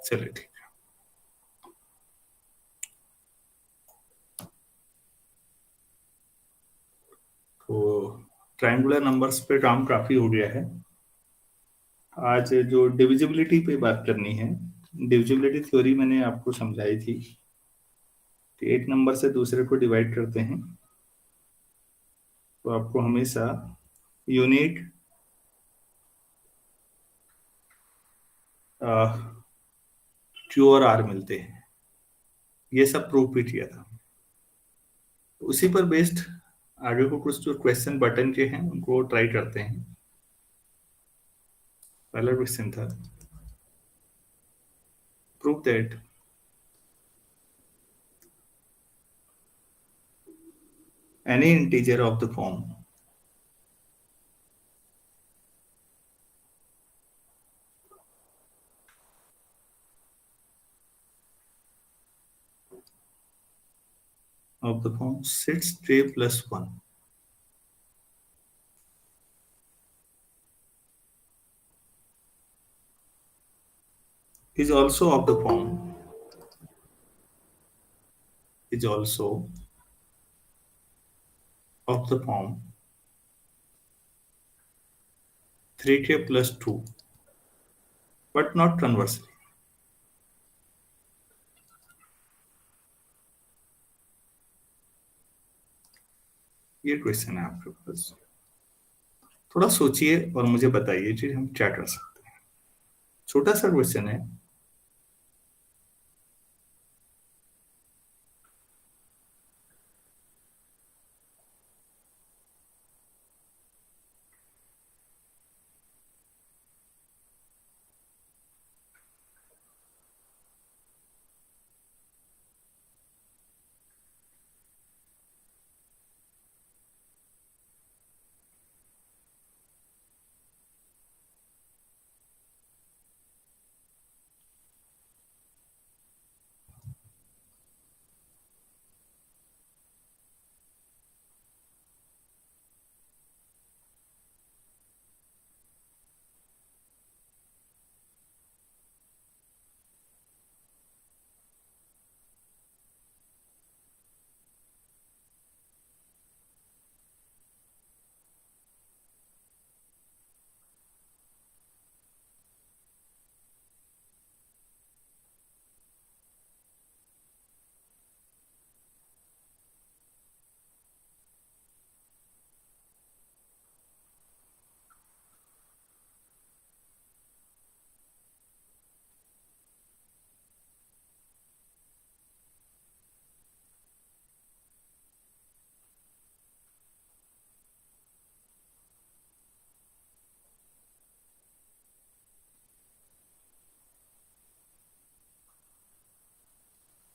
चलिए ठीक है। तो ट्रायंगुलर नंबर्स पे काम काफी हो गया है। आज जो डिविजिबिलिटी पे बात करनी है, डिविजिबिलिटी थ्योरी मैंने आपको समझाई थी कि एक नंबर से दूसरे को डिवाइड करते हैं तो आपको हमेशा यूनिट क्यू और आर मिलते हैं। ये सब प्रूव भी किया था। उसी पर बेस्ड आगे को कुछ जो क्वेश्चन बटन के हैं उनको ट्राई करते हैं। पहला क्वेश्चन था, prove that any integer of the form sits j plus 1 is also of the form is also of the form 3k plus 2 but not conversely। ये क्वेश्चन है आपके पास, थोड़ा सोचिए और मुझे बताइए कि हम क्या कर सकते हैं। छोटा सा क्वेश्चन है।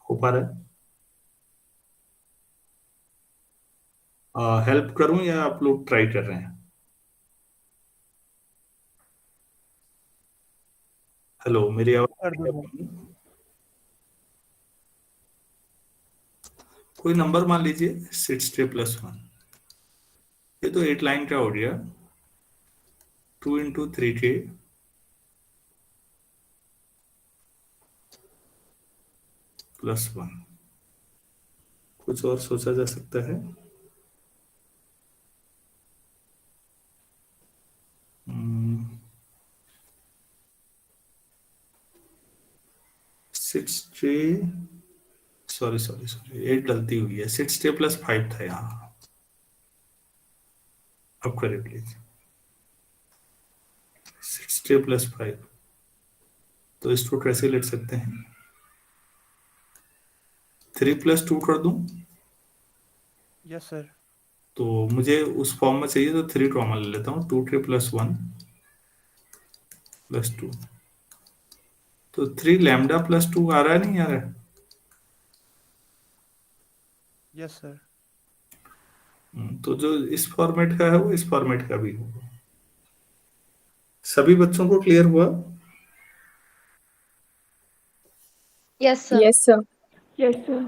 हो पा रहा है? हेल्प करूं या आप लोग ट्राई कर रहे हैं? हेलो, मेरी कर दो सर। आवाज? कोई नंबर मान लीजिए 6k plus 1। ये तो 8 लाइन का हो गया। 2 इंटू 3k प्लस 1। कुछ और सोचा जा सकता है? 6k, सॉरी सॉरी सॉरी, एक गलती हुई है। 6k प्लस 5 था यहाँ। अब करें प्लीज। 6k प्लस 5, तो इसको कैसे लिख सकते हैं? 3 प्लस 2 कर दूं? Yes sir. तो मुझे उस फॉर्म में चाहिए तो 3 कॉमन ले लेता हूँ। 2k प्लस 1 प्लस 2, तो 3 लैम्डा प्लस 2 आ रहा है, नहीं आ रहा है? Yes sir. तो जो इस फॉर्मेट का है वो इस फॉर्मेट का भी होगा। सभी बच्चों को क्लियर हुआ? Yes sir. Yes sir. Yes sir.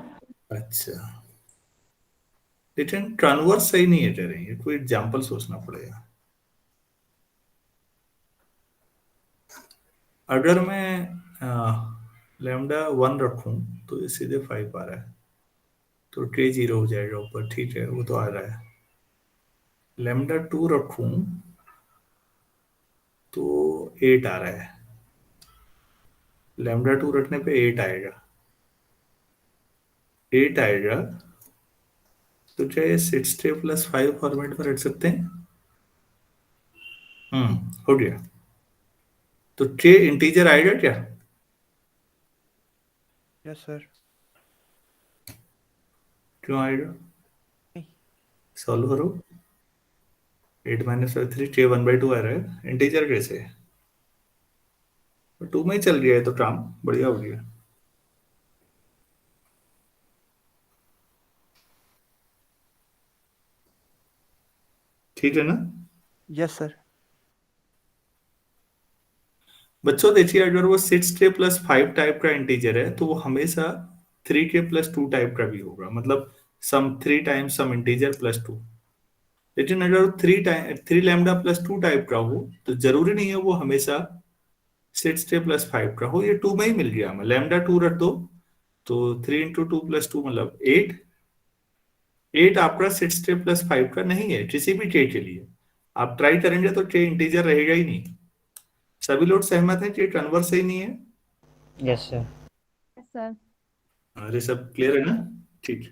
अच्छा, लेकिन ट्रांसवर्स सही नहीं है कह रही है, कोई एग्जाम्पल सोचना पड़ेगा। अगर मैं लैम्डा 1 रखूं तो ये सीधे 5 आ रहा है, तो ट्रे 0 हो जाएगा ऊपर, ठीक है, वो तो आ रहा है। लैम्डा 2 रखूं तो 8 आ रहा है, लैम्डा 2 रखने पे 8 आएगा, 8 आएगा, तो क्या ये 6 फॉर्मेट में रख सकते हैं? हो गया। तो ट्रे इंटीजर आएगा क्या? Yes sir. क्यों आएगा? नहीं। सॉल्व करो। 8 - 3 ट्रे 1/2 आ रहा है, इंटीजर कैसे है? 2 में ही चल गया है तो काम बढ़िया हो गया। ठीक है ना यस सर। बच्चों? देखिए, अगर वो 6k + 5 टाइप का इंटीजर है तो वो हमेशा 3k + 2 टाइप का भी होगा, मतलब सम 3 टाइम्स सम इंटीजर +2। लेकिन अगर वो 3 लैम्डा + 2 टाइप का हो तो जरूरी नहीं है वो हमेशा 6k + 5 का हो। ये 2 में ही मिल गया, हमें लैम्डा 2 रख दो तो 3 × 2 + 2 मतलब 8। 8 आपका 6k + 5 का नहीं है किसी भी के लिए। आप ट्राई करेंगे तो के इंटीजर रहेगा ही नहीं। सभी लोग सहमत हैं कि कन्वर्स सही नहीं है? Yes sir. Yes, sir. अरे सब क्लियर है ना? ठीक।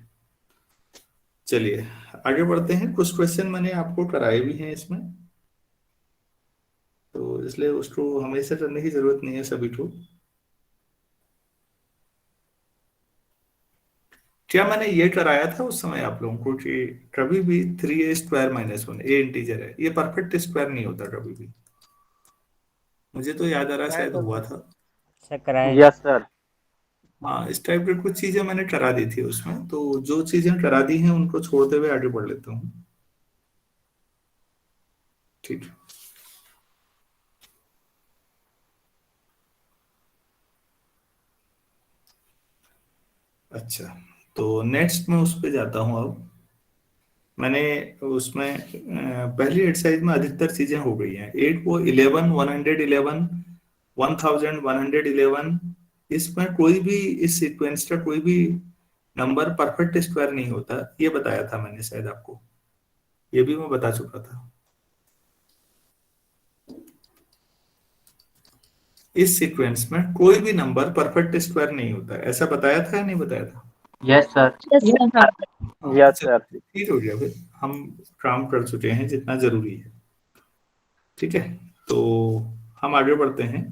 चलिए आगे बढ़ते हैं। कुछ क्वेश्चन मैंने आपको कराए भी हैं इसमें, तो इसलिए उसको हमेशा करने की जरूरत नहीं है सभी को। क्या मैंने ये कराया था उस समय आप लोगों को कि कभी भी 3a² - 1 ए इंटीजर है, ये परफेक्ट स्क्वायर नहीं होता कभी भी? मुझे तो याद आ रहा कराया शायद था हुआ सर। था। सर कराए। Yes sir. हाँ, इस टाइप की कुछ चीजें मैंने करा दी थी उसमें, तो जो चीजें करा दी हैं उनको छोड़ते हुए आगे बढ़ लेता हूँ। ठीक। अच्छा, तो नेक्स्ट मैं उस पे जाता हूँ अब। मैंने उसमें पहली एक्सरसाइज में अधिकतर चीजें हो गई हैं। 8 को 11, 111, 1111, इसमें कोई भी, इस सीक्वेंस का कोई भी नंबर परफेक्ट स्क्वायर नहीं होता, ये बताया था मैंने शायद आपको, ये भी मैं बता चुका था। इस सीक्वेंस में कोई भी नंबर परफेक्ट स्क्वायर नहीं होता, ऐसा बताया था या नहीं बताया था? Yes sir. Yes, sir. हाँ, तो यस सर। चलिए ठीक हो गया, फिर हम काम कर चुके हैं जितना जरूरी है। ठीक है, तो हम आगे बढ़ते हैं।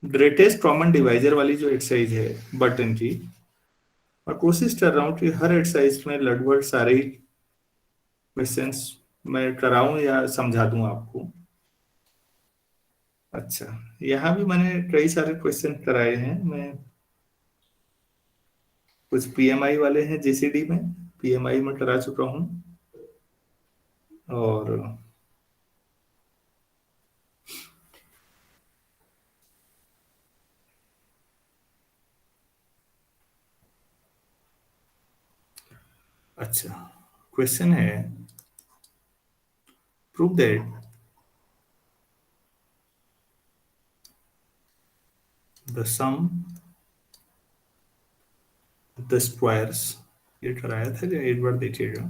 ग्रेटेस्ट कॉमन डिवाइजर वाली जो एक्सरसाइज है बटन की, मैं कोशिश कर रहा हूँ कि हर एक्सरसाइज में लगभग सारे ही क्वेश्चंस मैं कराऊं या समझा दूं आपको। अच्छा, यहाँ भी मैंने कई सारे क्वेश्चन कराए हैं मैं। कुछ पीएमआई वाले हैं, जीसीडी में पीएमआई में करा चुका हूँ। और अच्छा, क्वेश्चन है, prove that the sum the squares, ये कराया था क्या? एक बार देखिएगा।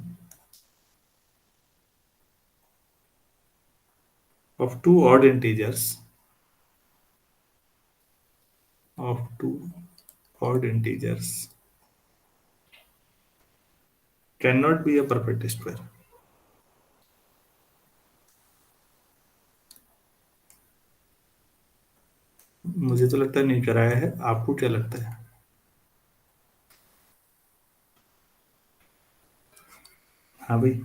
Of two odd integers, of two odd integers cannot be a perfect square। मुझे तो लगता है नहीं कराया है, आपको क्या लगता है? हाँ भाई,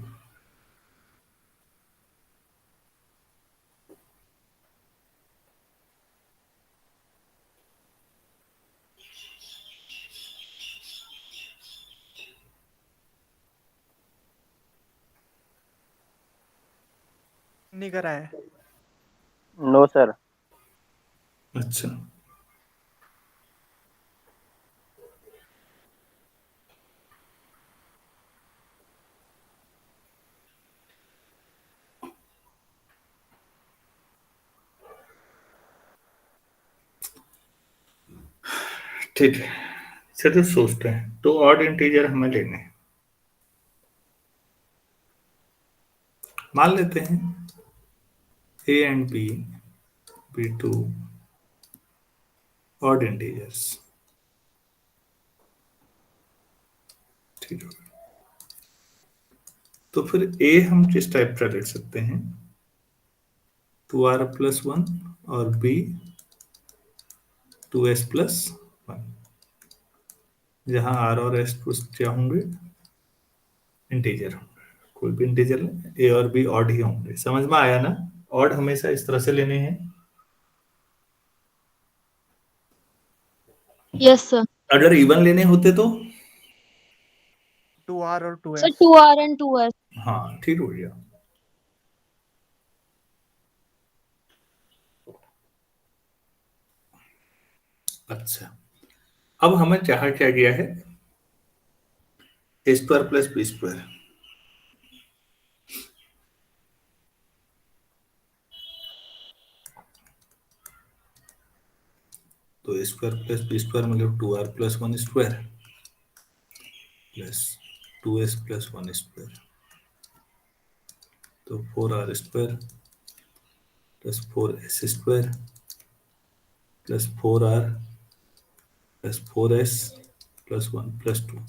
नहीं कराया है। No sir. अच्छा, ठीक है, चलिए सोचते हैं। तो ऑड इंटीजर हमें लेने हैं। मान लेते हैं a and b two odd integers. ठीक है, तो फिर a हम किस टाइप का लिख सकते हैं? 2r+1 और b 2s+1, जहां r और s क्या होंगे? इंटीजर होंगे। कोई भी इंटीजर लें, a और b ऑड ही होंगे। समझ में आया ना? ऑड हमेशा इस तरह से लेने हैं। Yes, sir. अगर इवन लेने होते तो 2R और So 2S। 2R and 2S. हाँ, ठीक हो गया। अच्छा, अब हमें चाहा क्या गया है? a² plus b²। तो a² प्लस b² मतलब 2r+1² प्लस 2s+1²। तो 4r² plus 4s² plus 4r plus 4s plus 1+2।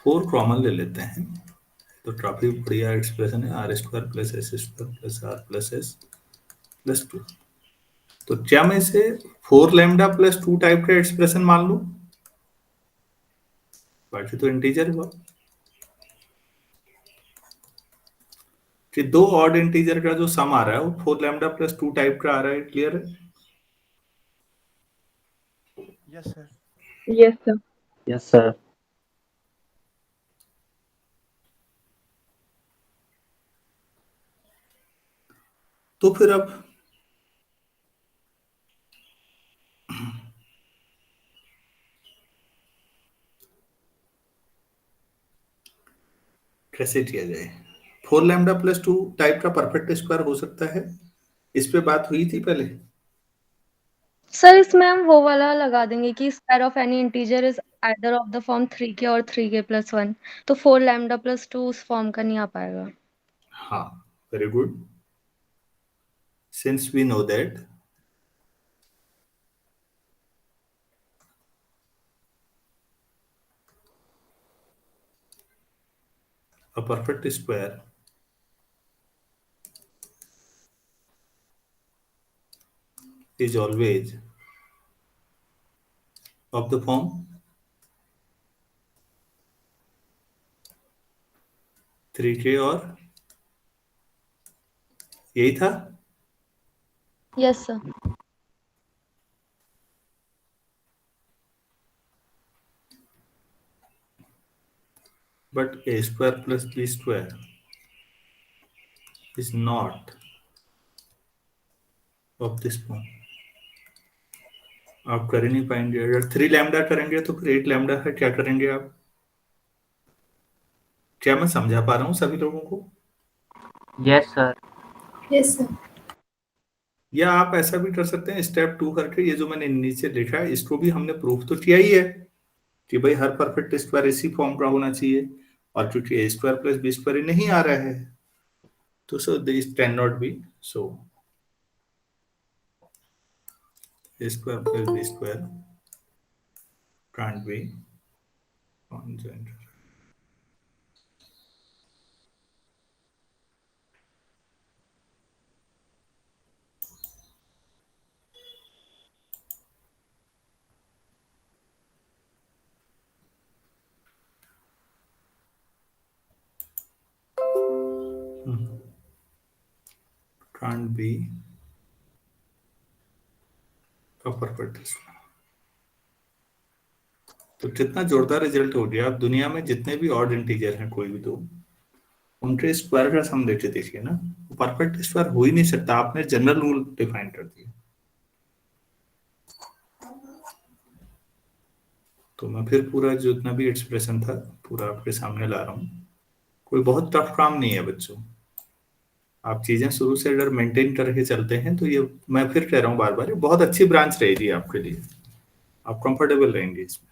4 common ले लेते हैं, तो काफी बढ़िया एक्सप्रेशन है। r² plus s² plus r plus s plus 2। तो क्या मैं इसे 4 लैम्डा प्लस 2 टाइप का एक्सप्रेशन मान लूं? बाकी तो इंटीजर हुआ कि दो ऑड इंटीजर का जो सम आ रहा है वो 4 लैम्डा प्लस 2 टाइप का आ रहा है। क्लियर है? Yes sir. Yes, sir. Yes, sir. तो फिर अब कैसे किया जाए? 4 लैम्डा प्लस 2 टाइप का परफेक्ट स्क्वायर हो सकता है? इस पे बात हुई थी पहले। सर इसमें हम वो वाला लगा देंगे कि square of any integer is either of the form 3k और 3k+1। तो 4 लैम्डा प्लस 2 उस फॉर्म का नहीं आ पाएगा। हाँ, very good. Since we know that a perfect square is always of the form 3k, और यही था। Yes sir. But a² plus b² is not of this form। आप कर ही नहीं पाएंगे। अगर 3 लैम्डा करेंगे तो फिर 8 लैम्डा है, क्या करेंगे आप? क्या मैं समझा पा रहा हूँ सभी लोगों को? Yes, sir. Yes sir. या आप ऐसा भी कर सकते हैं, स्टेप 2 करके, ये जो मैंने नीचे लिखा है इसको भी हमने प्रूफ तो किया ही है कि भाई हर परफेक्ट स्क्वायर इसी फॉर्म का होना चाहिए, और क्योंकि a² प्लस b² नहीं आ रहा है, तो so this can not be. So a² plus b² can't be constant। can't be a perfect square। तो कितना जोरदार रिजल्ट हो गया। आप दुनिया में जितने भी ऑड इंटीजर हैं, कोई भी दो, उनके स्क्वायर का सम लेके देखिए ना, वो परफेक्ट स्क्वायर हो ही नहीं सकता। आपने जनरल रूल डिफाइन कर दिया। तो मैं फिर पूरा जितना भी एक्सप्रेशन था पूरा आपके सामने ला रहा हूँ। कोई बहुत टफ काम नहीं है बच्चों। आप चीजें शुरू से अगर मेंटेन करके चलते हैं तो ये, मैं फिर कह रहा हूँ बार बार, ये बहुत अच्छी ब्रांच रहेगी आपके लिए, आप कंफर्टेबल रहेंगे इसमें।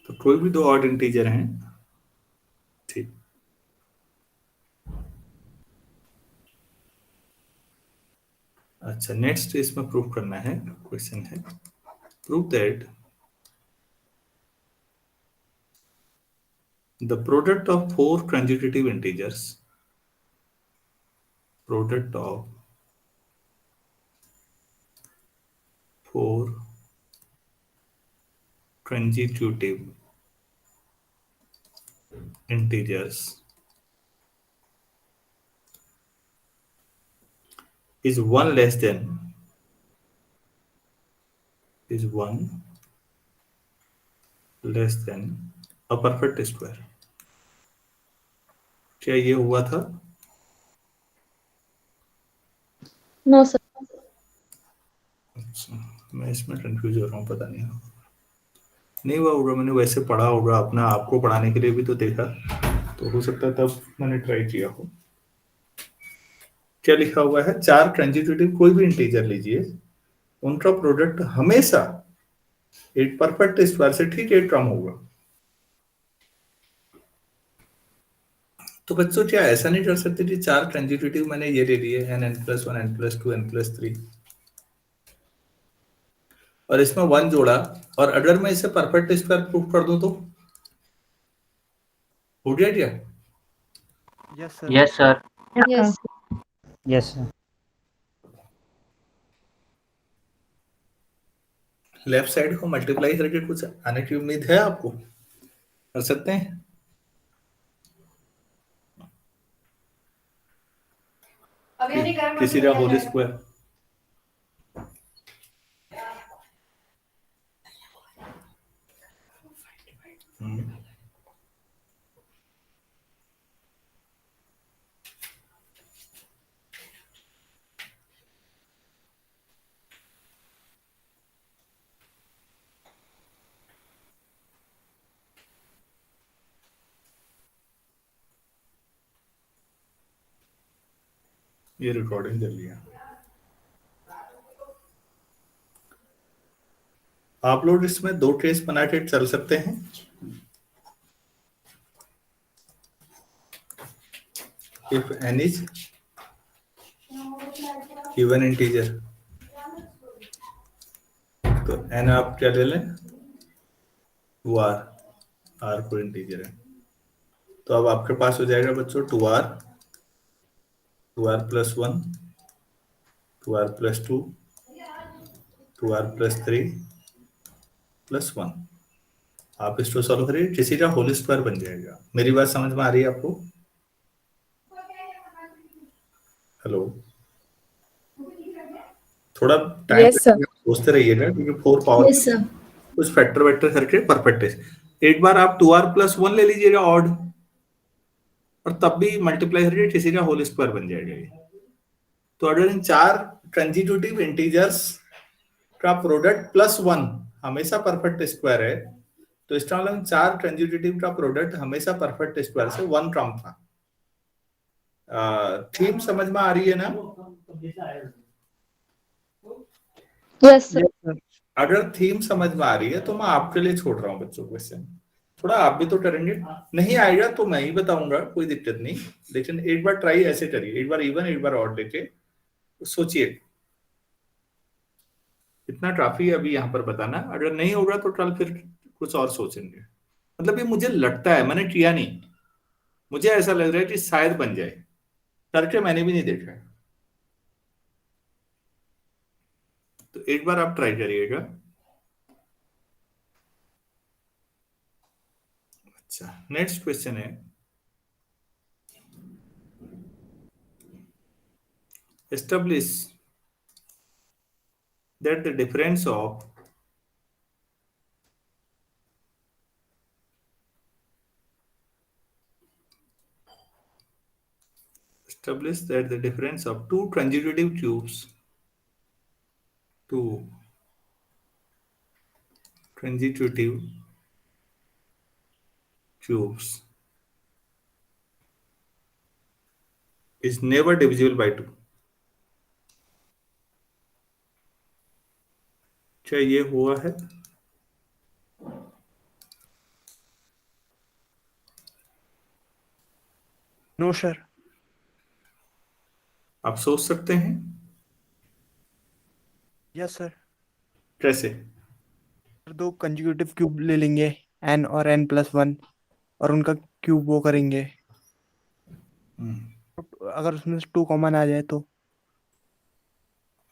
तो कोई भी दो ऑड इंटीजर हैं, ठीक। अच्छा, नेक्स्ट इसमें प्रूफ करना है, क्वेश्चन है prove that the product of four consecutive integers, product of four consecutive integers is one less than a perfect square। क्या ये हुआ था? No sir. अच्छा, मैं इसमें कंफ्यूज हो रहा हूँ, पता नहीं हुआ होगा, मैंने वैसे पढ़ा होगा, अपना आपको पढ़ाने के लिए भी तो देखा, तो हो सकता है तब मैंने ट्राई किया हो। क्या लिखा हुआ है? चार कंसेक्यूटिव कोई भी इंटीजर लीजिए, उनका प्रोडक्ट हमेशा एक परफेक्ट स्क्वायर से ठीक एक कम होगा। तो बच्चों क्या ऐसा नहीं कर सकते कि चार कंसेक्यूटिव मैंने ये ले लिए n+1 n+2 n+3 और इसमें 1 जोड़ा, और अगर मैं इसे परफेक्ट स्क्वायर प्रूफ कर दूं तो हो गया क्या? Yes sir. Yes, sir. Yes. Yes, sir. Left side को मल्टीप्लाई करके कुछ आने की उम्मीद है आपको? कर सकते हैं? किसी का होल स्क्वायर, ये रिकॉर्डिंग कर लिया। आप लोग इसमें दो केस बना के चल सकते हैं। If n is even integer, तो n आप क्या ले लें? 2r, r को इंटीजर है, तो अब आपके पास हो जाएगा बच्चों 2r, 2r+1, 2r+2, 2r+3+1। आप इसको सॉल्व करिए, किसी का होल स्क्वायर बन जाएगा। मेरी बात समझ में आ रही है आपको? हेलो, थोड़ा टाइम Yes, sir. सोचते रहिएगा, क्योंकि 4 पावर Yes, sir. कुछ फैक्टर वेक्टर करके परफेक्ट है। एक बार आप 2r+1 ले लीजिएगा ऑड, और तब भी मल्टीप्लाई करके किसी का होल स्क्वायर बन जाएगा ये। तो अगर इन चार कंसेक्यूटिव इंटीजर्स का प्रोडक्ट +1 हमेशा परफेक्ट स्क्वायर है, तो इसका मतलब चार कंसेक्यूटिव का प्रोडक्ट हमेशा परफेक्ट स्क्वायर से 1 कम था। थीम समझ में आ रही है ना? Yes sir. Yes sir. अगर थीम समझ में आ रही है तो मैं आपके लिए छोड़ रहा हूँ बच्चों क्वेश्चन, थोड़ा आप भी तो करेंगे। नहीं आएगा तो मैं ही बताऊंगा, कोई दिक्कत नहीं, लेकिन एक बार ट्राई ऐसे करिए, एक बार इवन एक बार ऑड लेके सोचिए। इतना काफी है अभी यहाँ पर बताना, अगर नहीं होगा तो कल फिर कुछ और सोचेंगे। मतलब ये मुझे लगता है, मैंने किया नहीं, मुझे ऐसा लग रहा है कि शायद बन जाए, करके मैंने भी नहीं देखा है। तो एक बार आप ट्राई करिएगा। अच्छा, नेक्स्ट क्वेश्चन है, establish that the difference of two consecutive cubes, two transitive cubes is never divisible by 2. क्या ये हुआ है? No sir. आप सोच सकते हैं यस सर। कैसे? दो कंजिक्यूटिव क्यूब ले लेंगे, n और n+1, और उनका क्यूब वो करेंगे। अगर उसमें से 2 कॉमन आ जाए तो।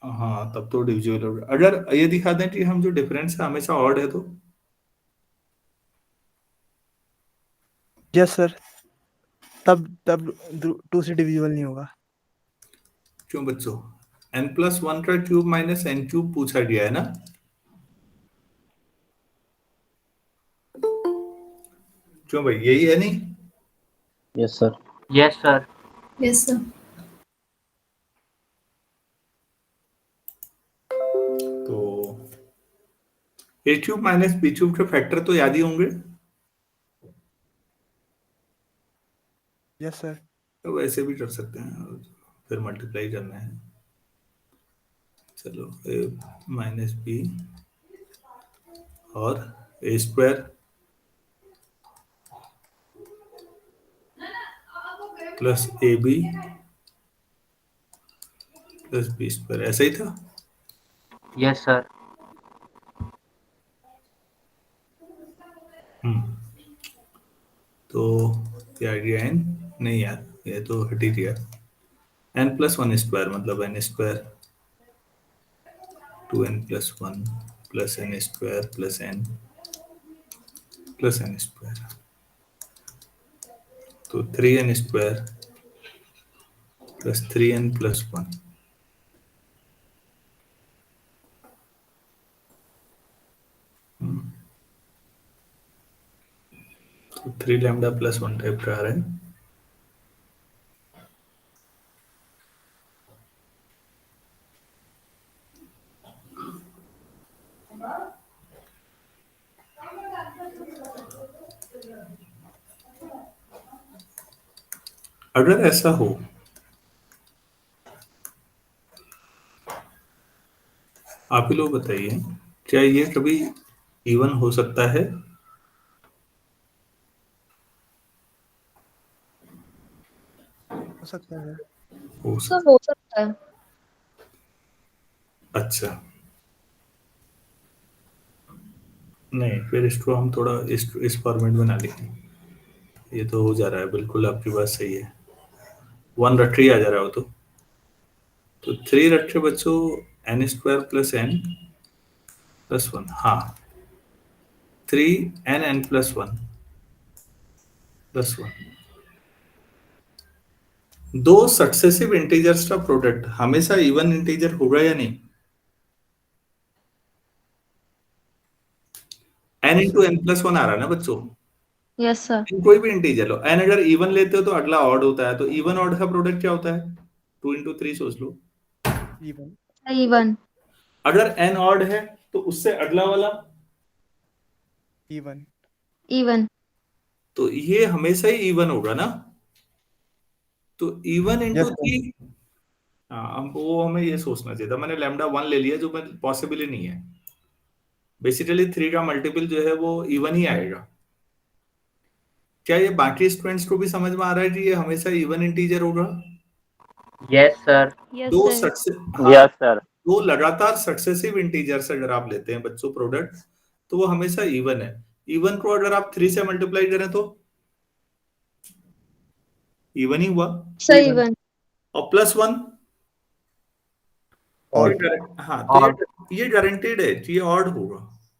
हाँ, तब तो डिविजिबल होगा। अगर ये दिखा दें कि हम जो डिफरेंस है हमेशा ऑड है तो यस सर, तब 2 से डिविजिबल नहीं होगा। क्यों बच्चों? n+1 का क्यूब माइनस n क्यूब पूछा गया है ना? क्यों भाई, यही है नहीं? Yes, sir. Yes, sir. Yes, sir. तो a cube minus b cube के फैक्टर तो याद ही होंगे। Yes sir. तो वैसे भी कर सकते हैं, फिर मल्टीप्लाई करना है। चलो, a माइनस b और a square plus a b plus b square, ऐसा ही था। Yes, sir. तो क्या आइडिया n? नहीं यार, ये तो हट ही गया। n+1 स्क्वायर मतलब n square 2n+1 plus n square plus n plus n square, तो 3n स्क्वायर प्लस 3n+1। तो 3 लैम्डा प्लस 1 टाइप का आ रहा है। अगर ऐसा हो, आप ही लोग बताइए, क्या ये कभी इवन हो सकता है? हो सकता है सर। हो सर सकता। हो सकता है। अच्छा, नहीं, फिर इसको हम थोड़ा इस फॉर्मेट में ना लिखें। ये तो हो जा रहा है, बिल्कुल आपकी बात सही है। 1 रट ही आ जा रहा हो तो 3 रखे बच्चों, n square plus n plus 1। हाँ, 3n प्लस 1 प्लस 1। दो सक्सेसिव इंटीजर्स का प्रोडक्ट हमेशा इवन इंटीजर होगा या नहीं? n इंटू n प्लस 1 आ रहा है ना बच्चों? Yes sir. कोई भी इंटीजर लो, n अगर इवन लेते हो तो अगला ऑड होता है, तो इवन ऑड का प्रोडक्ट क्या होता है? 2 इंटू 3 सोच लो। इवन। इवन। अगर n ऑड है तो उससे अगला वाला, इवन। इवन। तो ये हमेशा ही इवन होगा ना? तो इवन यस इंटू सर। 3। हाँ, हमको हमें ये सोचना चाहिए था। मैंने लैम्डा 1 ले लिया जो पॉसिबल ही नहीं है। बेसिकली 3 का मल्टीपल जो है वो इवन ही आएगा। क्या ये बाकी स्टूडेंट्स को भी समझ में आ रहा है कि ये हमेशा इवन इंटीजर होगा? Yes, sir. यस दो सर। हाँ, Yes, sir. दो लगातार सक्सेसिव इंटीजर्स अगर आप लेते हैं बच्चों प्रोडक्ट, तो वो हमेशा इवन है। इवन को अगर आप 3 से मल्टीप्लाई करें तो इवन ही हुआ। Sir even. और प्लस 1, ऑड। हाँ, तो Odd. ये गारंटेड है कि ये ऑड होगा।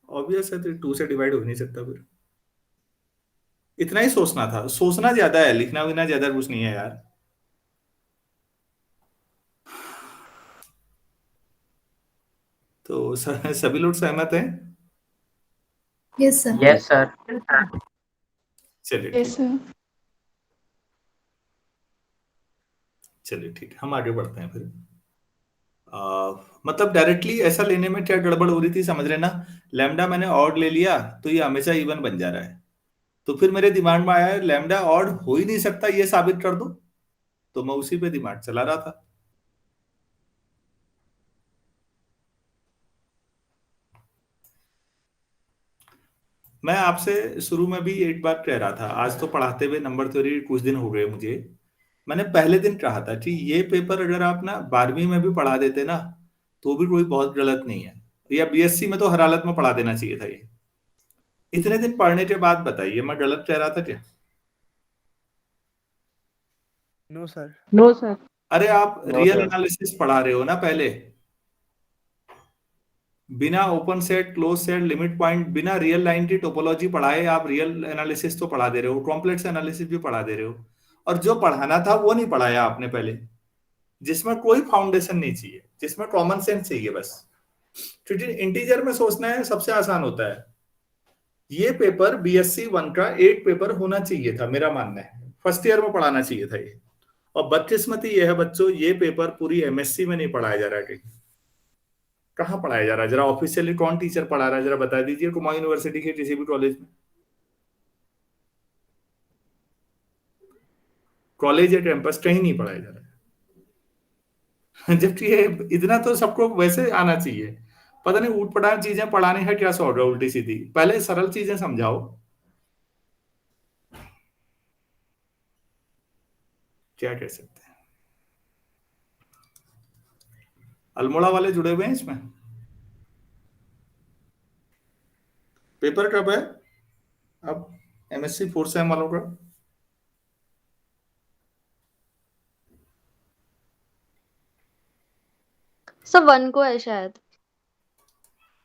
ऑब्वियस है, तो 2 से डिवाइड हो नहीं सकता फिर। इतना ही सोचना था, सोचना ज्यादा है, लिखना विना ज्यादा कुछ नहीं है यार। तो सभी लोग सहमत हैं? Yes, sir. Yes, sir. चलिए Yes, ठीक, sir. चलिए ठीक है, हम आगे बढ़ते हैं फिर। मतलब डायरेक्टली ऐसा लेने में क्या गड़बड़ हो रही थी समझ रहे ना, लैम्डा मैंने ऑड ले लिया तो ये हमेशा इवन बन जा रहा है, तो फिर मेरे दिमाग में आया लैम्डा ऑड हो ही नहीं सकता, ये साबित कर दो, तो मैं उसी पे दिमाग चला रहा था। मैं आपसे शुरू में भी एक बात कह रहा था, आज तो पढ़ाते हुए नंबर थ्योरी कुछ दिन हो गए मुझे, मैंने पहले दिन कहा था कि ये पेपर अगर आप ना 12वीं में भी पढ़ा देते ना तो भी कोई बहुत गलत नहीं है, या बीएससी में तो हर हालत में पढ़ा देना चाहिए था ये। इतने दिन पढ़ने के बाद बताइए मैं गलत कह रहा था क्या? No sir. No sir. अरे आप नो रियल सर। एनालिसिस पढ़ा रहे हो ना पहले, बिना open set close set limit point, बिना रियल लाइन की टोपोलॉजी पढ़ाए आप रियल एनालिसिस तो पढ़ा दे रहे हो, कॉम्प्लेक्स एनालिसिस भी पढ़ा दे रहे हो, और जो पढ़ाना था वो नहीं पढ़ाया आपने पहले, जिसमें कोई फाउंडेशन नहीं चाहिए, जिसमें कॉमन सेंस चाहिए बस। क्योंकि इंटीजर में सोचना है सबसे आसान होता है। ये पेपर बीएससी 1 का एक पेपर होना चाहिए था, मेरा मानना है फर्स्ट ईयर में पढ़ाना चाहिए था ये, और बदकिस्मती ये है बच्चों, ये पेपर पूरी एमएससी में नहीं पढ़ाया जा रहा है कहीं। कहाँ पढ़ाया जा रहा है? जरा ऑफिशियली कौन टीचर पढ़ा रहा है, जरा बता दीजिए कुमाऊं यूनिवर्सिटी के किसी भी कॉलेज में, कॉलेज या कैंपस कहीं नहीं पढ़ाया जा रहा है। जबकि ये इतना तो सबको वैसे आना चाहिए, पता नहीं ऊट पटांग चीजें पढ़ाने का क्या शौक है उल्टी सीधी, पहले सरल चीजें समझाओ। क्या कह सकते हैं, अल्मोड़ा वाले जुड़े हुए हैं इसमें। पेपर कब है अब एमएससी 4 सेम वालों का? सब 1 को है शायद।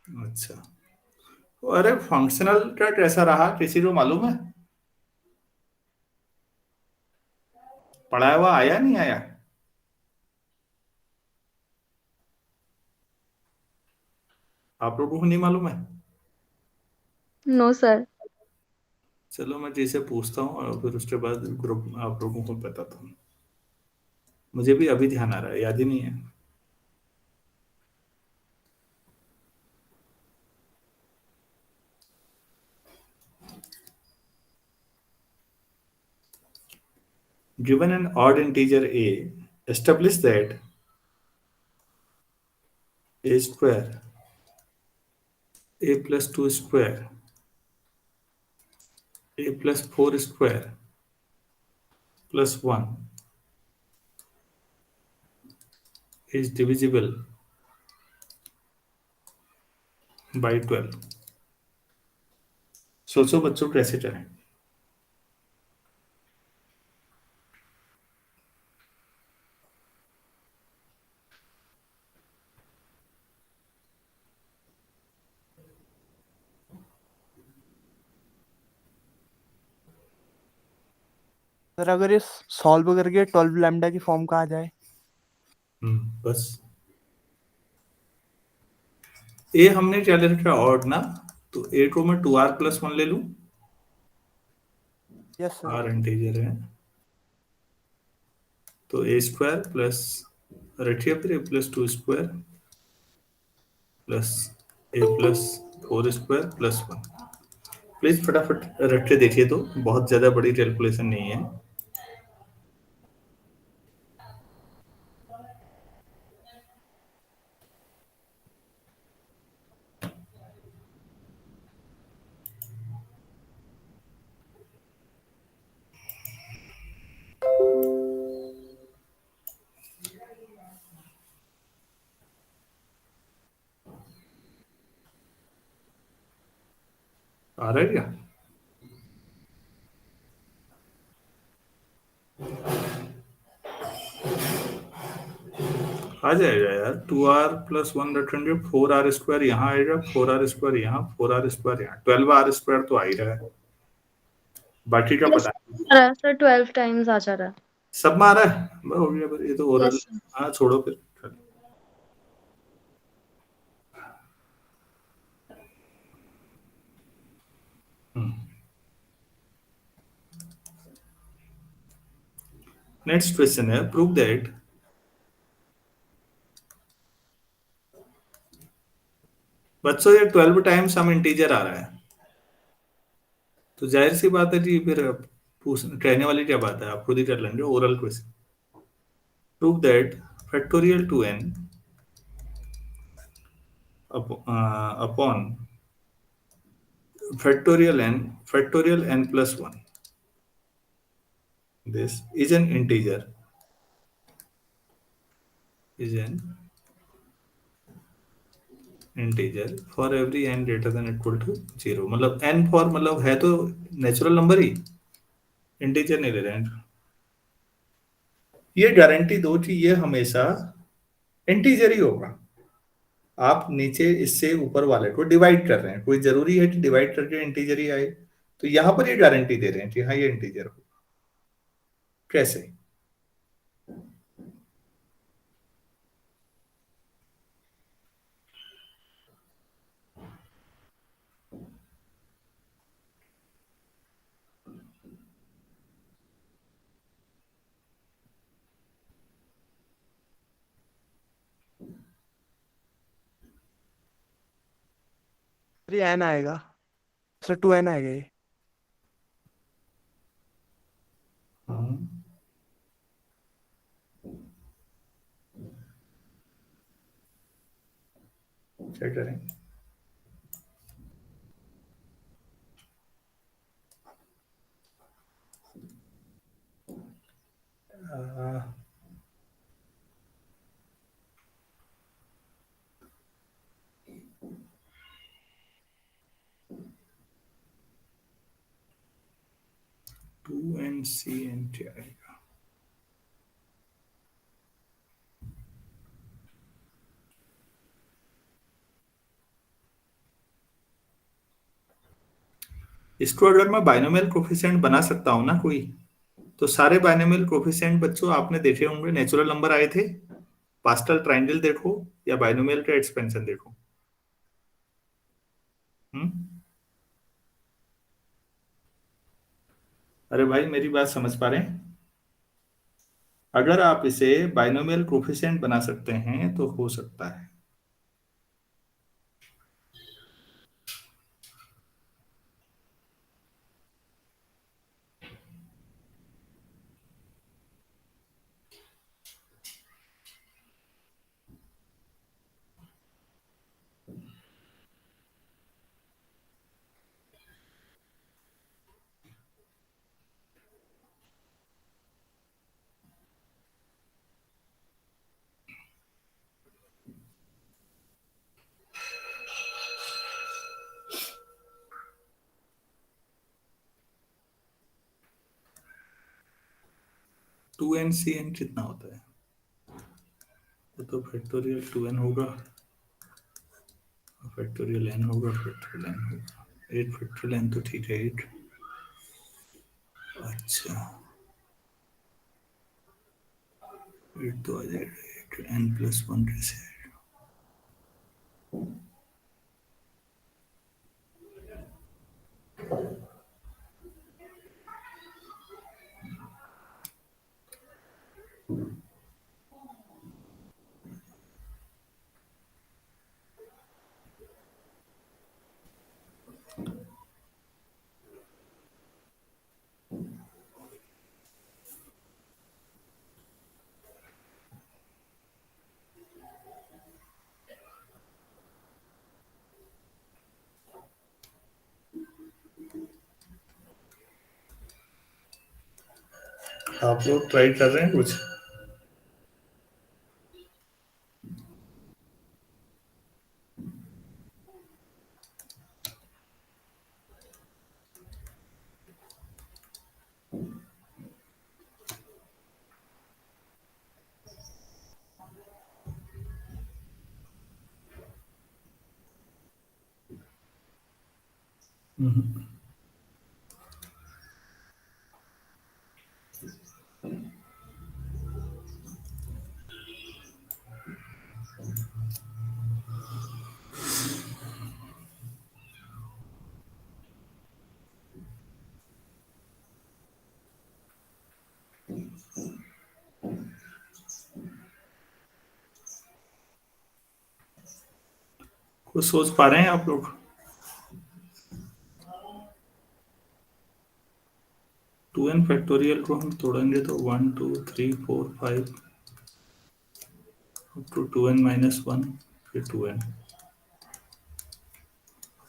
अच्छा, तो अरे फंक्शनल का कैसा रहा किसी को मालूम है? पढ़ाया हुआ आया नहीं आया? आप लोगों को नहीं मालूम है? No sir. चलो मैं जैसे पूछता हूँ और फिर उसके बाद ग्रुप आप लोगों को बताता हूँ, मुझे भी अभी ध्यान आ रहा है, याद ही नहीं है। Given an odd integer a, establish that a square, a plus 2 square, a plus 4 square plus 1 is divisible by 12। सोचो बच्चों कैसे करें? सर अगर ये सॉल्व करके 12 लैम्डा की फॉर्म का आ जाए। बस ए हमने क्या ले रखा ऑड ना, तो ए को मैं 2r plus 1 ले लूं, यस सर। r इंटीजर है, तो ए स्क्वायर प्लस, रखिए फिर A plus 2 square plus A plus 4 square plus 1। Please फटाफट रख के देखिए, तो बहुत ज्यादा बड़ी कैलकुलेशन नहीं है। आ रहा है क्या? आ जाएगा यार, 2r plus 1 रखेंगे, 4r स्क्वायर यहाँ आएगा, 4r स्क्वायर यहाँ, 4r स्क्वायर यहाँ, 12r स्क्वायर तो आ ही रहा है, बाकी का यस पता नहीं। सर 12 टाइम्स आ जा रहा है। सब में आ रहा है, बस हो गया फिर, ये तो ओरल। यस हाँ छोड़ो फिर। नेक्स्ट क्वेश्चन है, प्रूव दैट बच्चों ये 12 टाइम्स हम इंटीजर आ रहा है, तो जाहिर सी बात है जी, फिर पूछ कहने वाली क्या बात है, आप खुद ही कर लेंगे oral question. Prove that factorial 2n upon factorial n plus 1, this is an integer, is an integer for every n greater than equal to 0। मतलब n फॉर मतलब है तो नेचुरल नंबर ही, इंटीजर नहीं ले रहे हैं। ये गारंटी दो कि ये हमेशा इंटीजर ही होगा। आप नीचे इससे ऊपर वाले को डिवाइड कर रहे हैं, कोई जरूरी है कि डिवाइड करके इंटीजर ही आए, तो यहां पर ये गारंटी दे रहे हैं कि हाँ ये इंटीजर होगा। कैसे? फिर एन आएगा, सर 2n आएगा ये। हाँ, क्या करें? आ, 2nCn क्या आएगा? इसको अगर मैं बाइनोमियल कोफिशिएंट बना सकता हूं ना कोई, तो सारे बाइनोमियल कोफिशिएंट बच्चों आपने देखे होंगे, नेचुरल नंबर आए थे। पास्टल ट्रायंगल देखो या बाइनोमियल का एक्सपेंशन देखो। हम्म। अरे भाई मेरी बात समझ पा रहे हैं? अगर आप इसे बाइनोमियल कोफिशिएंट बना सकते हैं तो हो सकता है। टू एन सी एन कितना होता है? वो तो फैक्टोरियल 2n होगा, फैक्टोरियल n होगा, फैक्टोरियल n होगा। 8 फैक्टोरियल n तो ठीक है 8। अच्छा 8 तो आ जाएगा, 8 n+1 कैसे आएगा? आप लोग ट्राई कर रहे हैं कुछ? हम्म। कुछ सोच पा रहे हैं आप लोग? टू एन फैक्टोरियल को हम तोड़ेंगे तो 1 2 3 4 5 अप टू 2n-1, फिर 2n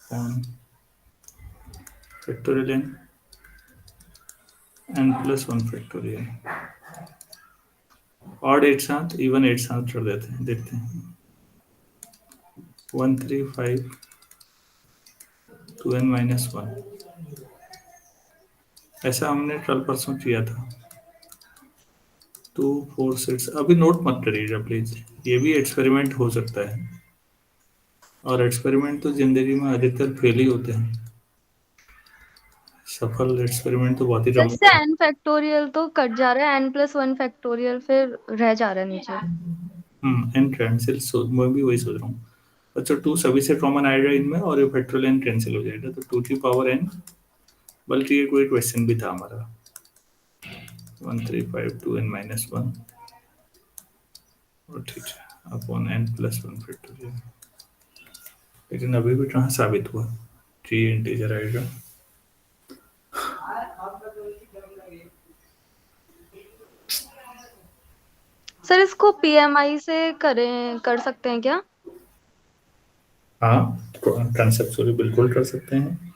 upon factorial n+1 factorial. Odd एक साथ, इवन एक साथ जोड़ देते हैं, देखते हैं। 1 3 5 2n-1, ऐसा हमने कल परसों किया था। 2 4 6, अभी नोट मत करिएगा प्लीज, ये भी एक्सपेरिमेंट हो सकता है, और एक्सपेरिमेंट तो जिंदगी में अधिकतर फेल ही होते हैं। सफल एक्सपेरिमेंट तो बहुत ही कम जैसे होते हैं। n फैक्टोरियल तो कट जा रहा है, n+1 फैक्टोरियल फिर रह जा रहा है नीचे। एन कैंसिल, मैं भी वही सोच रहा हूँ। अच्छा, 2 सभी से कॉमन आएगा इनमें, और ये फैक्टोरियल n कैंसिल हो जाएगा, तो 2 की पावर n, बल्कि ये कोई क्वेश्चन भी था हमारा। 1 3 5 2n-1, और ठीक है, अपॉन n+1 फैक्टोरियल। लेकिन अभी भी कहाँ साबित हुआ कि ये इंटीजर आएगा? सर इसको पीएमआई से कर सकते हैं क्या? हाँ, कंसेप्चुअली बिल्कुल कर सकते हैं।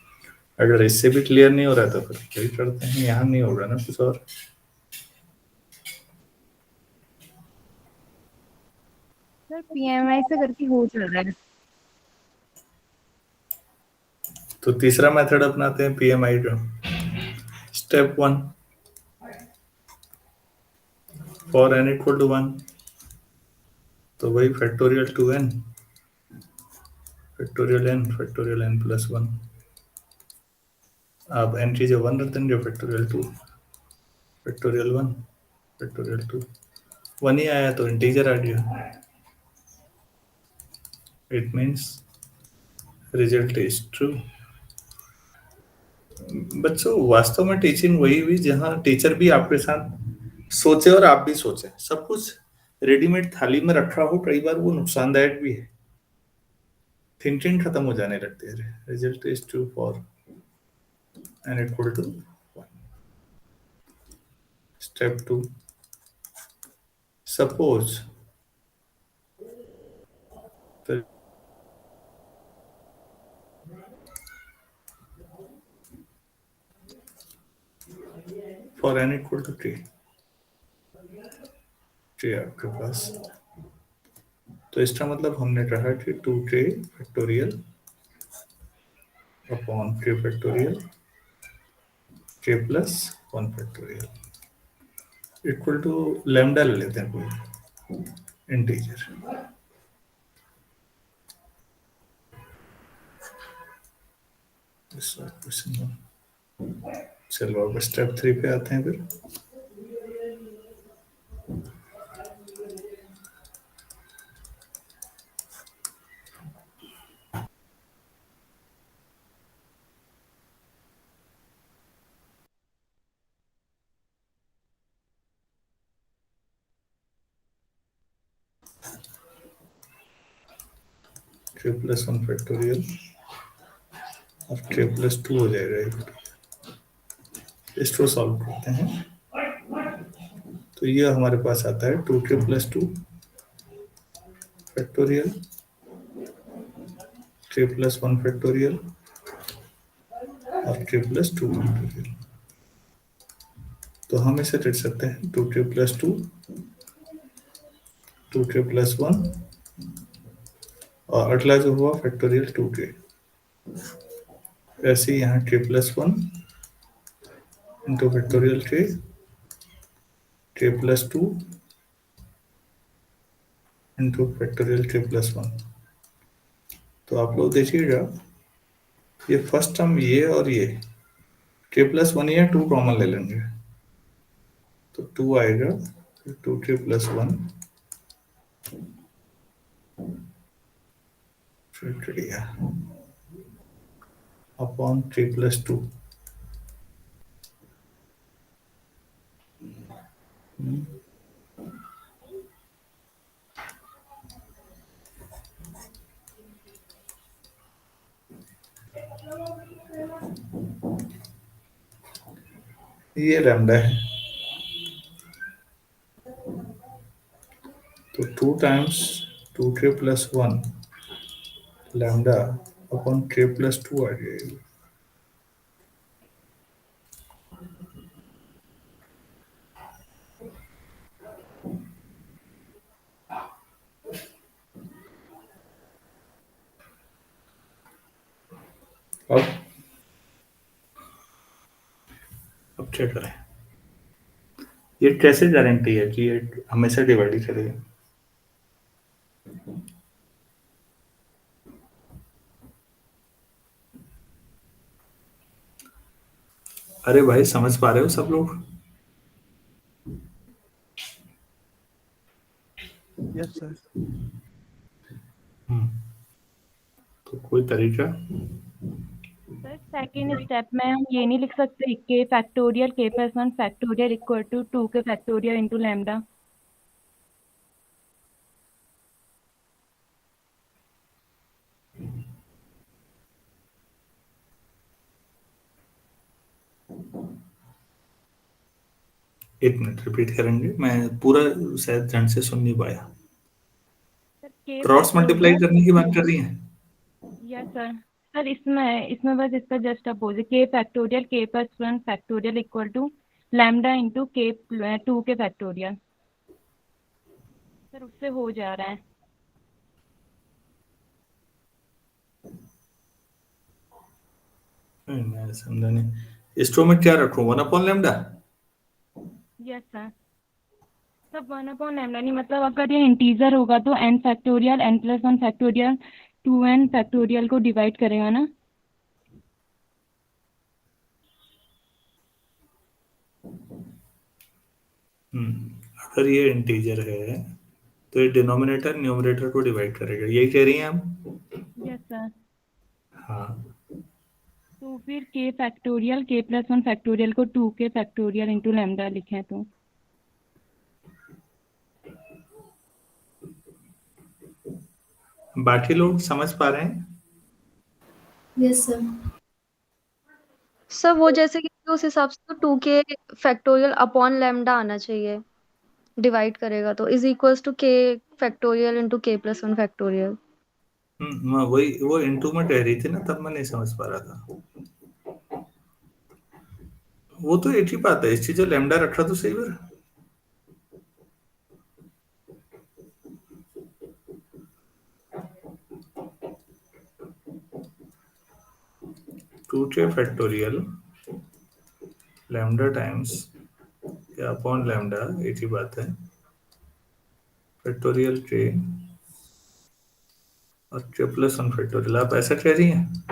अगर इससे भी क्लियर नहीं हो रहा तो फिर यही करते हैं, यहाँ नहीं होगा ना कुछ और। सर पीएमआई से करके हो चल रहा है। तो तीसरा मेथड अपनाते हैं पीएमआई का। Step 1, for n equal to 1, तो वही फैक्टोरियल 2n, फैक्टोरियल n+1। आप n की जो 1 रख देंगे, फैक्टोरियल 2, फैक्टोरियल 1, फैक्टोरियल 2। 1 ही आया तो इंटीजर आ गया। It means result is true. बच्चों, वास्तव में टीचिंग वही हुई जहां टीचर भी आपके साथ सोचे और आप भी सोचे। सब कुछ रेडीमेड थाली में रखा हो, कई बार वो नुकसानदायक भी है। थिंकिंग खत्म हो जाने लगती है। Result is true for n equal to 1। Step 2, suppose for n equal to 3, आपके पास, तो इसका मतलब हमने कहा कि 2k factorial upon k factorial k+1 factorial equal to lambda ले लेते हैं कोई इंटीजर। चलो अब स्टेप 3 पे आते हैं फिर। k+1 फैक्टोरियल और k+2 हो जाएगा। इसको सॉल्व करते हैं, तो ये हमारे पास आता है 2k+2 फैक्टोरियल, k+1 फैक्टोरियल और k+2 फैक्टोरियल। तो हम इसे लिख सकते हैं 2k+2, 2k+1, और अगला जो हुआ फैक्टोरियल 2k। ऐसे ही यहाँ k+1 into factorial k+2 into factorial k+1। तो आप लोग देखिएगा, ये फर्स्ट टर्म ये और ये k+1 या 2 कॉमन ले लेंगे तो 2 आएगा, 2k+1 फैक्टोरियल अपॉन k+2। ये लैम्डा है, तो 2 times 2k plus 1 lambda upon k plus 2 आ जाएगी। अब चेक करें, ये कैसे गारंटी है कि ये हमेशा डिवाइड ही करेगा? अरे भाई समझ पा रहे हो सब लोग? Yes sir. तो कोई तरीका? सर सेकेंड स्टेप में हम ये नहीं लिख सकते के factorial k plus 1 factorial equal to 2 के फैक्टोरियल इंटू लैम्डा? एक मिनट रिपीट करेंगे, मैं पूरा शायद ढंग से सुन नहीं पाया। सर के क्रॉस मल्टीप्लाई फैक्टोरियल, करने की बात कर रही हैं? Yes sir. सर इसमें बस इसका just opposite k factorial k plus 1 factorial equal to lambda into k 2 के फैक्टोरियल। सर उससे हो जा रहा है। मैं समझा नहीं, स्टो में क्या रखूं, 1 अपॉन लैम्डा? Yes sir. सब 1 अपॉन लैम्डा नहीं, मतलब अगर ये इंटीजर होगा तो n factorial n plus 1 factorial 2n factorial को डिवाइड करेगा ना? अगर ये इंटीजर है तो ये डिनोमिनेटर न्यूमरेटर को डिवाइड करेगा, यही कह रही हैं हम? Yes sir. हाँ, तो फिर के फैक्टोरियल के प्लस 1 फैक्टोरियल को 2 के फैक्टोरियल इंटू लैम्डा लिखें तो? बाकी लोग समझ पा रहे हैं? Yes sir. सर वो जैसे कि उस हिसाब से तो 2k फैक्टोरियल अपॉन लैम्डा आना चाहिए, डिवाइड करेगा तो is equals to k factorial into k plus 1 factorial. मैं वही वो इनटू में कह रही थी ना, तब मैं नहीं समझ पा रहा था। वो तो एक ही बात है, इस चीज लैम्डा रखा तो सही बार। टू के फैक्टोरियल लैम्डा टाइम्स या अपॉन लैम्डा, एक ही बात है, फैक्टोरियल के और के प्लस 1 फैक्टोरियल। आप ऐसा कह रही हैं?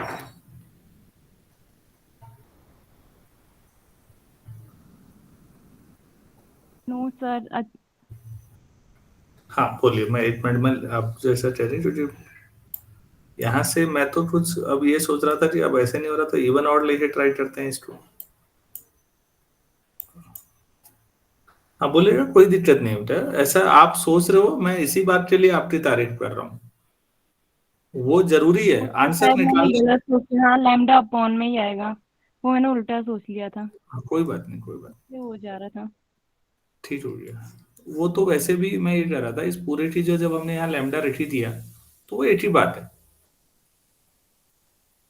No sir. हाँ बोलिए, मैं 1 मिनट में आप जैसा कह रही, क्योंकि यहाँ से मैं तो कुछ अब ये सोच रहा था कि अब ऐसे नहीं हो रहा, तो इवन ऑड लेके ट्राई करते हैं इसको। हाँ बोलेगा, कोई दिक्कत नहीं होता, ऐसा आप सोच रहे हो, मैं इसी बात के लिए आपकी तारीफ कर रहा हूँ। वो जरूरी है आंसर शायद मैंने निकालने। गलत सोचा, हाँ लैम्डा अपॉन में ही आएगा, वो मैंने उल्टा सोच लिया था। हाँ, कोई बात नहीं, कोई बात ये हो जा रहा था। नहीं, ठीक हो गया। वो तो वैसे भी मैं ये कह रहा था, इस पूरे चीज जब हमने यहाँ लैम्डा रखी दिया तो वो एक ही बात है,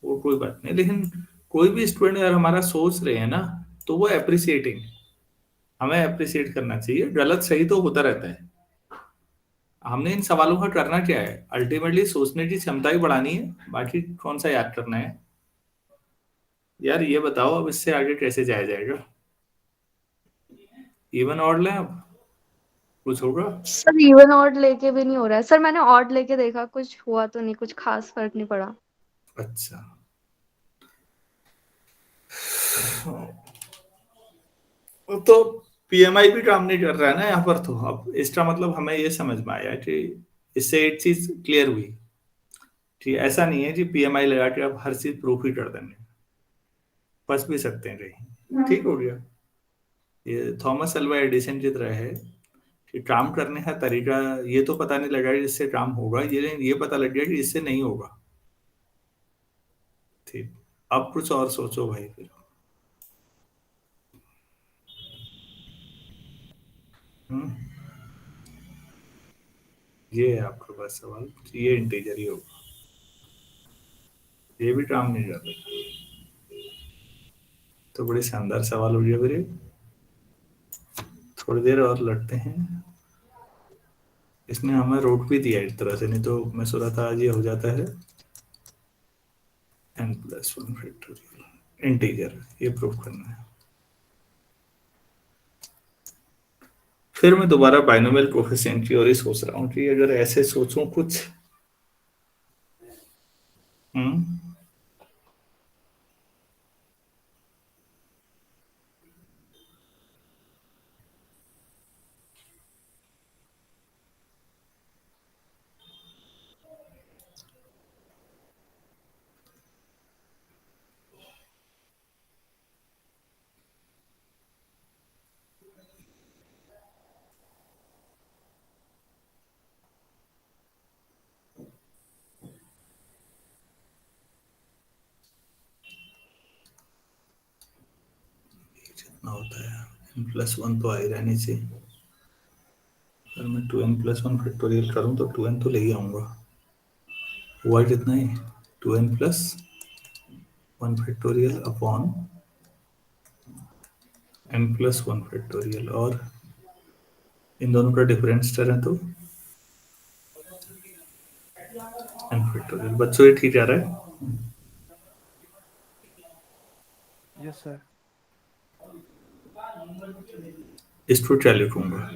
वो कोई बात नहीं। लेकिन कोई भी स्टूडेंट अगर हमारा सोच रहे हैं ना, तो वो अप्रिसिएटिंग, हमें अप्रिसिएट करना चाहिए। गलत सही तो होता रहता है। हमने इन सवालों का करना क्या है, अल्टीमेटली सोचने की क्षमता ही बढ़ानी है, बाकी कौन सा याद करना है। यार ये बताओ, अब इससे आगे कैसे जाया जाएगा? इवन ऑड लें अब, कुछ होगा? सर इवन ऑड लेके भी नहीं हो रहा है सर, मैंने ऑड लेके देखा, कुछ हुआ तो नहीं, कुछ खास फर्क नहीं पड़ा। अच्छा, तो पीएमआई भी काम नहीं कर रहा है ना यहाँ पर, तो अब इसका मतलब हमें ये समझ में आया कि इससे एक चीज क्लियर हुई कि ऐसा नहीं है कि पीएमआई लगा के अब हर चीज प्रूफ ही कर देंगे, फंस भी सकते हैं कहीं। ठीक हो गया। ये थॉमस अल्वा एडिसन की तरह है कि काम करने का तरीका ये तो पता नहीं लगा कि इससे काम होगा, ये पता लग गया कि इससे नहीं होगा। ठीक, अब कुछ और सोचो भाई फिर। हम्म, ये है आपके पास सवाल, तो ये इंटीजर ही होगा, ये भी काम नहीं कर रहा। तो बड़े शानदार सवाल हो गया मेरे। थोड़ी देर और लड़ते हैं। इसने हमें रोक भी दिया एक तरह से, नहीं तो मैं सोच रहा था आज ये हो जाता है n+1 फैक्टोरियल इंटीजर, ये प्रूव करना है। फिर मैं दोबारा बाइनोमियल कोफिशिएंट की ओर ही सोच रहा हूँ कि अगर ऐसे सोचूं कुछ। हम्म, जितना होता है n+1 तो आ ही रहनी चाहिए। अगर मैं 2n+1 फैक्टोरियल करूँ तो 2n तो ले ही आऊंगा। हुआ कितना ही 2n+1 factorial upon n+1 factorial, और इन दोनों का डिफरेंस करें तो n फैक्टोरियल। बच्चों ये ठीक आ रहा है? Yes sir. इसको क्या लिखूंगा?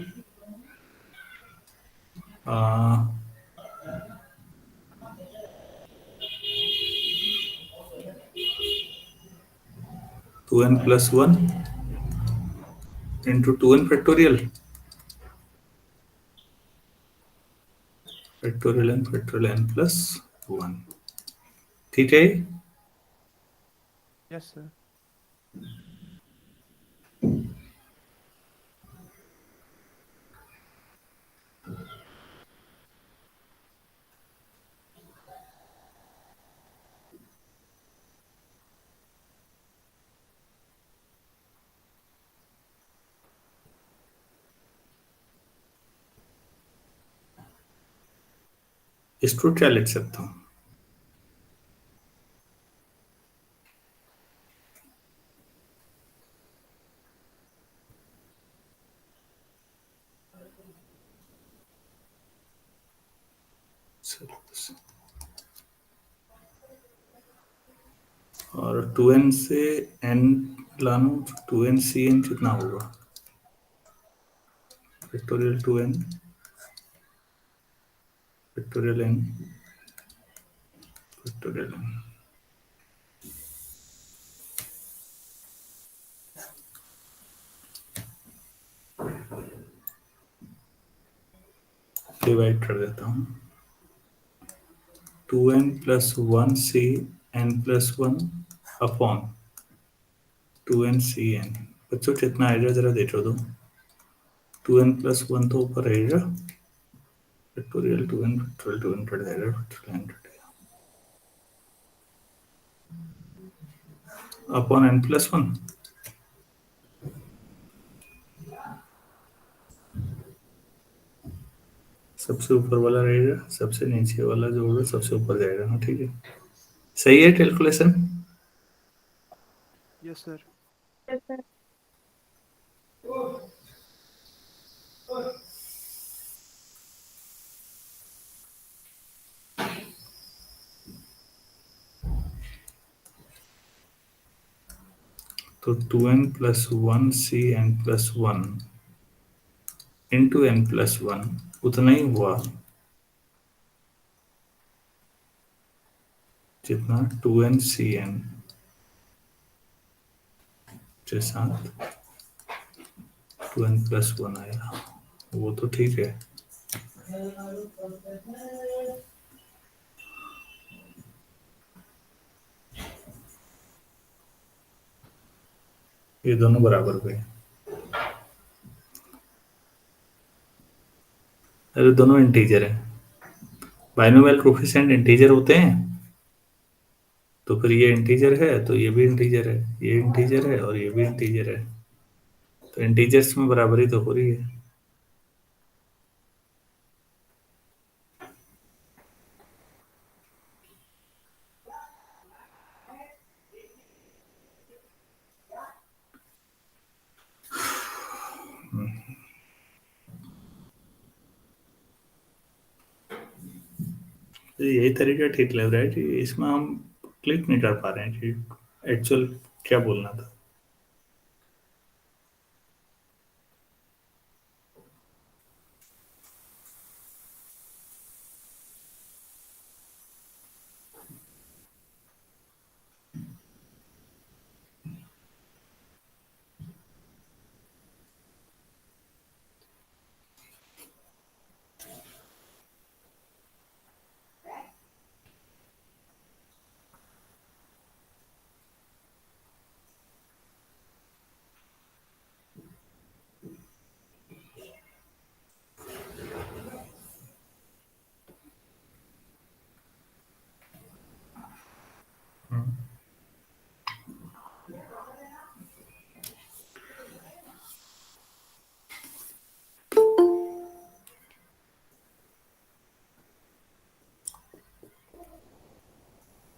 2n+1 into 2n factorial, factorial n+1, ठीक है। Yes sir. इसको क्या लिख सकता हूँ? और 2n से n लानू, 2n कितना होगा? Factorial 2n factorial n factorial n, divide कर देता हूँ। 2n+1 n+1 upon 2n। बच्चों कितना आएगा जरा देखो दो। 2n+1 तो ऊपर रहेगा, factorial 2n factorial 2n cut जाएगा, फैक्टोरियल n कट जाएगा, अपॉन n+1। सबसे ऊपर वाला रहेगा, सबसे नीचे वाला जो होगा सबसे ऊपर जाएगा। हाँ ठीक है, सही है कैलकुलेशन। Yes sir. तो 2n+1 इंटू n+1 उतना ही हुआ जितना 2n के साथ 2n+1 आया, वो तो ठीक है। ये दोनों बराबर हुए। अरे दोनों इंटीजर है, बाइनोमियल कोफिशिएंट इंटीजर होते हैं, तो फिर ये इंटीजर है तो ये भी इंटीजर है, ये इंटीजर है और ये भी इंटीजर है, तो इंटीजर्स में बराबरी तो हो रही है। यही तरीका ठीक लग रहा है कि इसमें हम क्लिक नहीं कर पा रहे हैं कि एक्चुअल क्या बोलना था।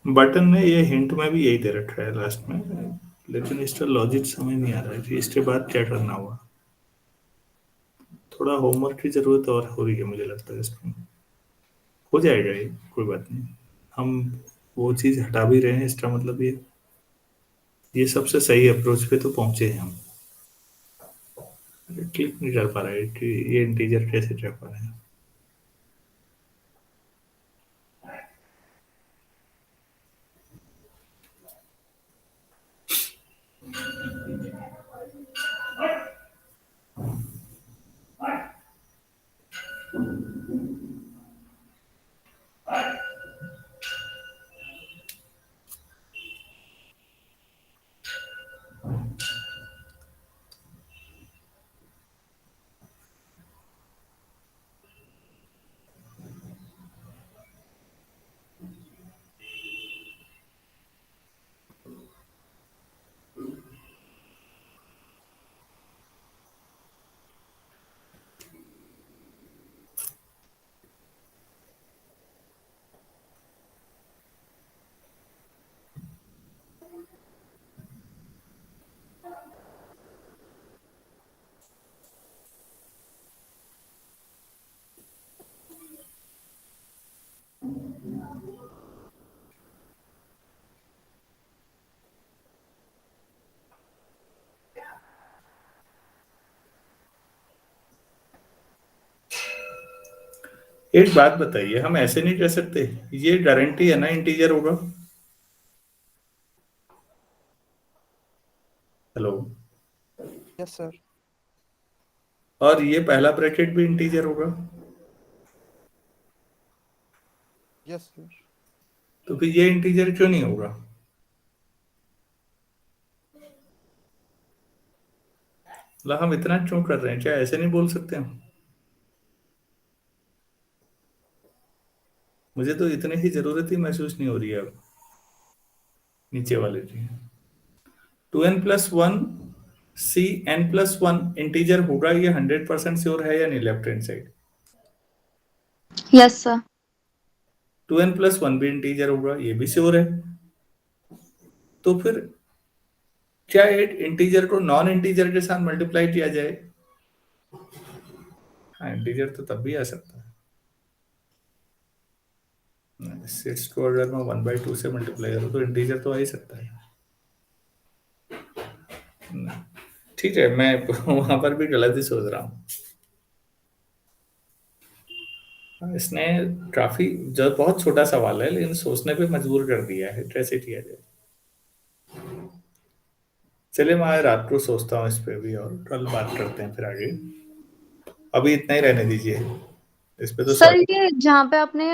बटन में ये हिंट में भी यही दे रखा है लास्ट में, लेकिन इसका लॉजिक समझ नहीं आ रहा है कि इसके बाद क्या करना हुआ। थोड़ा होमवर्क की जरूरत और हो रही है मुझे लगता है इसमें। हो जाएगा ये, कोई बात नहीं। हम वो चीज हटा भी रहे हैं, इसका मतलब ये सबसे सही अप्रोच पे तो पहुंचे हैं हम। क्लिक नहीं कर पा रहा है कि ये इंटीजर कैसे कर पा रहे हैं। एक बात बताइए, हम ऐसे नहीं कह सकते ये गारंटी है ना इंटीजर होगा? हेलो? Yes sir. और ये पहला ब्रैकेट भी इंटीजर होगा? Yes sir. तो फिर ये इंटीजर क्यों नहीं होगा? मतलब हम इतना क्यों कर रहे हैं? क्या ऐसे नहीं बोल सकते हम? मुझे तो इतने की जरूरत ही महसूस नहीं हो रही है अब नीचे वाले की। 2n+1 Cn+1 इंटीजर होगा, ये 100% श्योर है या नहीं left hand side? Yes sir. 2n+1 भी इंटीजर होगा, ये भी श्योर है। तो फिर क्या एक इंटीजर को नॉन इंटीजर के साथ मल्टीप्लाई किया जाए? हाँ, इंटीजर तो तब भी आ सकता है। 6 को अगर मैं 1/2 से मल्टीप्लाई करूँ तो इंटीजर तो आ ही सकता है। ठीक है, मैं वहां पर भी गलत ही सोच रहा हूँ। इसने काफी जो बहुत छोटा सवाल है लेकिन सोचने पे मजबूर कर दिया है, कैसे किया जाए। चलिए मैं आज रात को सोचता हूँ इस पे भी, और कल बात करते हैं फिर आगे। अभी इतना ही रहने दीजिए, इस पे तो सर सॉरी। ये जहाँ पे आपने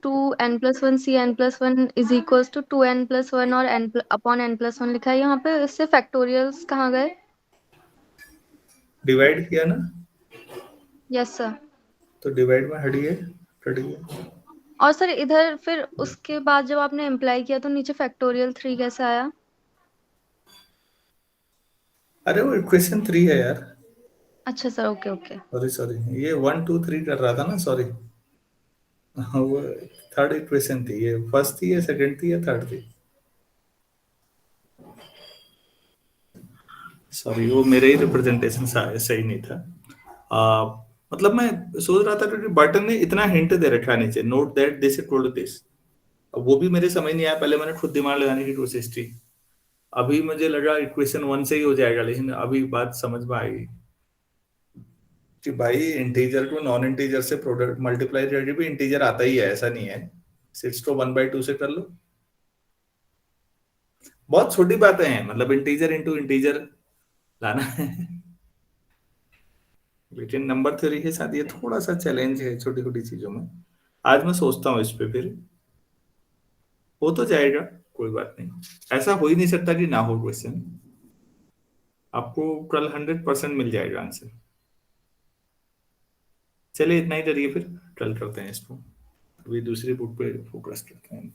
2n+1 Cn+1 is equals to 2n+1 और n/n+1 लिखा है, यहाँ पे इससे फैक्टोरियल्स कहाँ गए? डिवाइड किया ना, यस सर। तो डिवाइड में हटिए, कट गया। और सर इधर फिर उसके बाद जब आपने इम्प्लाई किया तो नीचे फैक्टोरियल 3 कैसे आया? अरे वो इक्वेशन 3 है यार। अच्छा sir, okay okay. Sorry sorry, ये 1 2 3 कर रहा था ना, सॉरी। वो थर्ड इक्वेशन थी, ये फर्स्ट थी या सेकंड थी या थर्ड थी? सॉरी, वो मेरे ही रिप्रेजेंटेशन सही नहीं था। मतलब मैं सोच रहा था कि बर्टन ने इतना हिंट दे रखा है नीचे, note that this told this. अब वो भी मेरे समझ नहीं आया, पहले मैंने खुद दिमाग लगाने की कोशिश की, अभी मुझे लगा इक्वेशन 1 से ही हो जाएगा, लेकिन अभी बात समझ में आई कि भाई इंटीजर को नॉन इंटीजर से प्रोडक्ट मल्टीप्लाई करके भी इंटीजर आता ही है, ऐसा नहीं है। 6 को 1/2 से कर लो, बहुत छोटी बातें हैं, मतलब इंटीजर इंटू इंटीजर लाना है। लेकिन नंबर थ्योरी के साथ ये थोड़ा सा चैलेंज है छोटी छोटी चीजों में। आज मैं सोचता हूँ इस पे, फिर हो तो जाएगा, कोई बात नहीं। ऐसा हो ही नहीं सकता कि ना हो क्वेश्चन, आपको कल 100% मिल जाएगा आंसर। चलिए इतना ही करिए, फिर कल करते हैं इसको, अभी दूसरी बुक पे फोकस करते हैं।